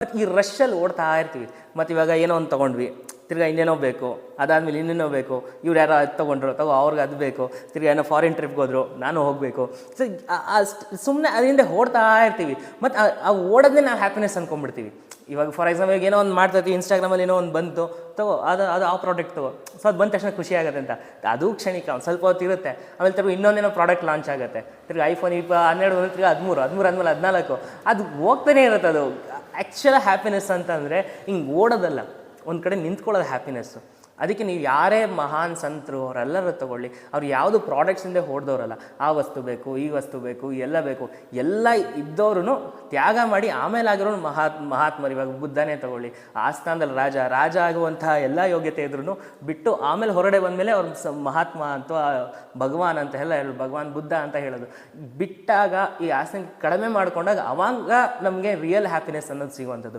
ಮತ್ತು ಈ ರಶ್ಶಲ್ಲಿ ಓಡ್ತಾ ಇರ್ತೀವಿ. ಮತ್ತು ಇವಾಗ ಏನೋ ಒಂದು ತೊಗೊಂಡ್ವಿ, ತಿರ್ಗಿ ಇನ್ನೇನೋ ಬೇಕು, ಅದಾದಮೇಲೆ ಇನ್ನೇನೋ ಬೇಕು, ಇವ್ರು ಯಾರೋ ಅದು ತೊಗೊಂಡ್ರು ಅವ್ರಿಗೆ ಅದು ಬೇಕು, ತಿರ್ಗಿ ಏನೋ ಫಾರಿನ್ ಟ್ರಿಪ್ಗೆ ಹೋದ್ರು, ನಾನು ಹೋಗಬೇಕು. ಸೊ ಸುಮ್ಮನೆ ಅದರಿಂದ ಓಡ್ತಾ ಇರ್ತೀವಿ. ಮತ್ತು ಆ ಓಡೋದನ್ನೇ ನಾವು ಹ್ಯಾಪಿನೆಸ್ ಅಂದ್ಕೊಂಡ್ಬಿಡ್ತೀವಿ. ಇವಾಗ ಫಾರ್ ಎಕ್ಸಾಂಪಲ್ ಏನೋ ಒಂದು ಮಾಡ್ತಾಯಿರ್ತೀವಿ, ಇನ್ಸ್ಟಾಗ್ರಾಮಲ್ಲಿ ಏನೋ ಒಂದು ಬಂತು, ಅದು ಆ ಪ್ರಾಡಕ್ಟ್ ಸೊ ಅದು ಬಂದ ತಕ್ಷಣ ಖುಷಿ ಆಗುತ್ತೆ ಅಂತ. ಅದು ಕ್ಷಣಿಕ, ಒಂದು ಸ್ವಲ್ಪ ಹೊತ್ತು ಇರುತ್ತೆ. ಆಮೇಲೆ ತಿರ್ಗಿ ಇನ್ನೊಂದೇನೋ ಪ್ರಾಡಕ್ಟ್ ಲಾಂಚ್ ಆಗುತ್ತೆ, ತಿರ್ಗಿ ಐಫೋನ್ 12 ತಿರ್ಗಿ 13 ಆದಮೇಲೆ 14, ಅದು ಹೋಗ್ತಾನೆ ಇರುತ್ತೆ. ಅದು ಆ್ಯಕ್ಚುಲ್ ಹ್ಯಾಪಿನೆಸ್ ಅಂತಂದರೆ ಹಿಂಗೆ ಓಡೋದಲ್ಲ, ಒಂದು ಕಡೆ ನಿಂತ್ಕೊಳ್ಳೋದು ಹ್ಯಾಪಿನೆಸ್ಸು. ಅದಕ್ಕೆ ನೀವು ಯಾರೇ ಮಹಾನ್ ಸಂತರು ಅವರೆಲ್ಲರೂ ತೊಗೊಳ್ಳಿ, ಅವ್ರು ಯಾವುದು ಪ್ರಾಡಕ್ಟ್ಸಿಂದ ಹೊಡೆದವ್ರಲ್ಲ. ಆ ವಸ್ತು ಬೇಕು, ಈ ವಸ್ತು ಬೇಕು, ಎಲ್ಲ ಬೇಕು, ಎಲ್ಲ ಇದ್ದವ್ರು ತ್ಯಾಗ ಮಾಡಿ ಆಮೇಲೆ ಆಗಿರೋ ಮಹಾತ್ಮರು. ಇವಾಗ ಬುದ್ಧನೇ ತೊಗೊಳ್ಳಿ, ಆ ಸ್ಥಾನದಲ್ಲಿ ರಾಜ ಆಗುವಂತಹ ಎಲ್ಲ ಯೋಗ್ಯತೆ ಇದ್ರೂ ಬಿಟ್ಟು ಆಮೇಲೆ ಹೊರಗಡೆ ಬಂದಮೇಲೆ ಅವ್ರ ಮಹಾತ್ಮ ಅಥವಾ ಭಗವಾನ್ ಅಂತ ಹೇಳೋದು, ಭಗವಾನ್ ಬುದ್ಧ ಅಂತ ಹೇಳೋದು. ಬಿಟ್ಟಾಗ ಈ ಆಸೆ ಕಡಿಮೆ ಮಾಡ್ಕೊಂಡಾಗ ಅವಾಗ ನಮಗೆ ರಿಯಲ್ ಹ್ಯಾಪಿನೆಸ್ ಅನ್ನೋದು ಸಿಗುವಂಥದ್ದು.